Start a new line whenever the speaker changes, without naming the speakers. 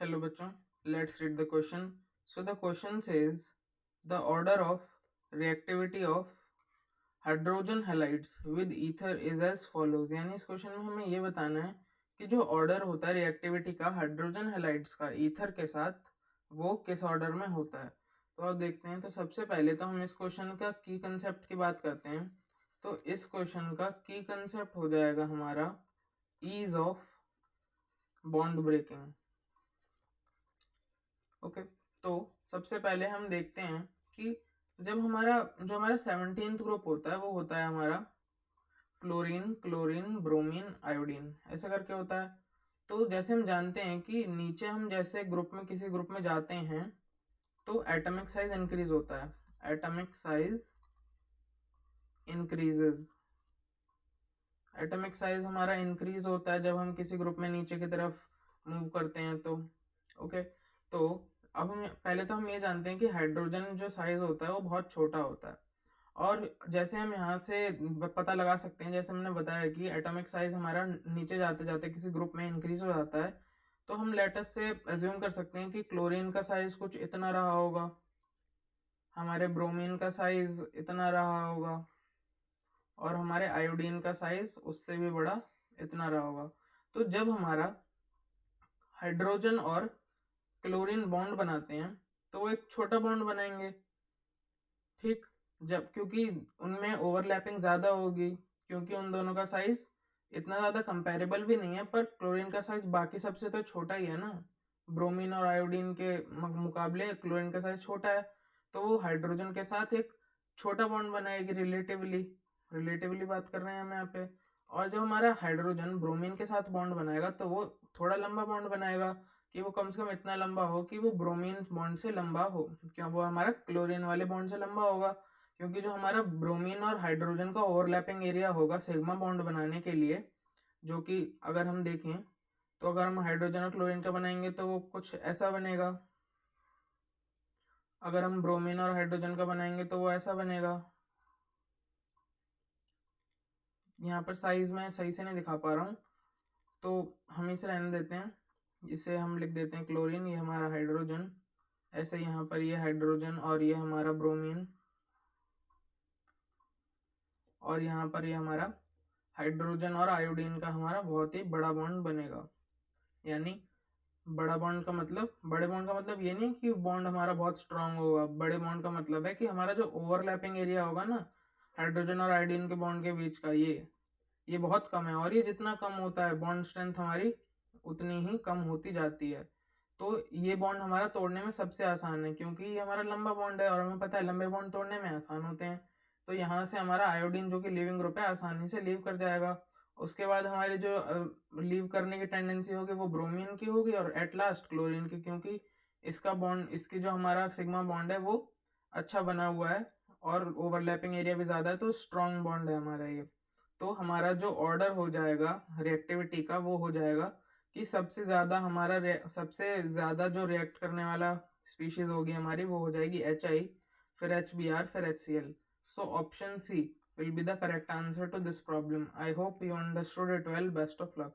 Hello bachon, let's read the question. So the question says the order of reactivity of hydrogen halides with ether is as follows. यानी इस question में हमें ये बताना है कि जो ऑर्डर होता है रिएक्टिविटी का हाइड्रोजन हैलाइड्स का ईथर के साथ वो किस ऑर्डर में होता है। तो अब देखते हैं। तो सबसे पहले तो हम इस क्वेश्चन का की कंसेप्ट की बात करते हैं। तो इस क्वेश्चन का की कंसेप्ट हो जाएगा हमारा ease of bond breaking. Okay, तो सबसे पहले हम देखते हैं कि जब हमारा 17th ग्रुप होता है वो होता है हमारा फ्लोरीन, क्लोरीन, ब्रोमीन, आयोडीन, ऐसा करके होता है। तो जैसे हम जानते हैं कि नीचे हम जैसे ग्रुप में किसी ग्रुप में जाते हैं तो एटॉमिक साइज इंक्रीज होता है, atomic size increases. Atomic size हमारा इंक्रीज होता है जब हम किसी ग्रुप में नीचे की तरफ मूव करते हैं। तो ओके, तो अब हम पहले तो हम ये जानते हैं कि हाइड्रोजन जो साइज होता है वो बहुत छोटा होता है। और जैसे हम यहाँ से पता लगा सकते हैं, जैसे हमने बताया कि एटॉमिक साइज हमारा नीचे जाते जाते किसी ग्रुप में इंक्रीज हो जाता है। तो हम लेटेस्ट से एज्यूम कर सकते हैं कि क्लोरीन का साइज कुछ इतना रहा होगा, हमारे ब्रोमीन का साइज इतना रहा होगा, और हमारे आयोडीन का साइज उससे भी बड़ा इतना रहा होगा। तो जब हमारा हाइड्रोजन और क्लोरीन बॉन्ड बनाते हैं तो वो एक छोटा बॉन्ड बनाएंगे, ठीक। जब क्योंकि उनमें ओवरलैपिंग ज़्यादा होगी, क्योंकि उन दोनों का साइज इतना ज़्यादा कंपेरेबल भी नहीं है, पर क्लोरीन का साइज बाकी सबसे तो छोटा ही है ना। ब्रोमीन और आयोडीन के मुकाबले क्लोरीन का साइज छोटा है। तो वो हाइड्रोजन के साथ एक छोटा बॉन्ड बनाएगी रिलेटिवली। रिलेटिवली बात कर रहे हैं हम यहाँ पे। और जब हमारा हाइड्रोजन ब्रोमीन के साथ बॉन्ड बनाएगा तो वो थोड़ा लंबा बॉन्ड बनाएगा, कि वो कम से कम इतना लंबा हो कि वो ब्रोमीन बॉन्ड से लंबा हो, क्यों वो हमारा क्लोरीन वाले बॉन्ड से लंबा होगा। क्योंकि जो हमारा ब्रोमीन और हाइड्रोजन का ओवरलैपिंग एरिया होगा सिग्मा बॉन्ड बनाने के लिए, जो कि अगर हम देखें तो अगर हम हाइड्रोजन और क्लोरीन का बनाएंगे तो वो कुछ ऐसा बनेगा, अगर हम ब्रोमीन और हाइड्रोजन का बनाएंगे तो वो ऐसा बनेगा। यहाँ पर साइज में सही से नहीं दिखा पा रहा हूँ, तो हम इसे रहने देते हैं। इसे हम लिख देते हैं क्लोरीन, ये हमारा हाइड्रोजन, ऐसे यहाँ पर ये हाइड्रोजन और ये हमारा ब्रोमीन, और यहाँ पर ये हमारा हाइड्रोजन और आयोडीन का हमारा बहुत ही बड़ा बॉन्ड बनेगा। यानी बड़ा बॉन्ड का मतलब, बड़े बॉन्ड का मतलब ये नहीं कि बॉन्ड हमारा बहुत स्ट्रांग होगा। बड़े बॉन्ड का मतलब है कि हमारा जो ओवरलैपिंग एरिया होगा ना हाइड्रोजन और आयोडीन के बॉन्ड के बीच का, ये बहुत कम है। और ये जितना कम होता है बॉन्ड स्ट्रेंथ हमारी उतनी ही कम होती जाती है। तो ये बॉन्ड हमारा तोड़ने में सबसे आसान है, क्योंकि ये हमारा लंबा बॉन्ड है और हमें पता है लंबे बॉन्ड तोड़ने में आसान होते हैं। तो यहाँ से हमारा आयोडीन जो कि लीविंग ग्रुप है आसानी से लीव कर जाएगा। उसके बाद हमारी जो लीव करने की टेंडेंसी होगी वो ब्रोमीन की होगी, और एट लास्ट क्लोरीन की, क्योंकि इसका बॉन्ड, इसकी जो हमारा सिग्मा बॉन्ड है वो अच्छा बना हुआ है और ओवरलैपिंग एरिया भी ज़्यादा है, तो स्ट्रॉन्ग बॉन्ड है हमारा ये। तो हमारा जो ऑर्डर हो जाएगा रिएक्टिविटी का वो हो जाएगा कि सबसे ज़्यादा सबसे ज़्यादा जो रिएक्ट करने वाला स्पीशीज होगी हमारी वो हो जाएगी HI, फिर HBr, फिर HCl। So option C will be the correct answer to this problem. I hope you understood it well. Best of luck.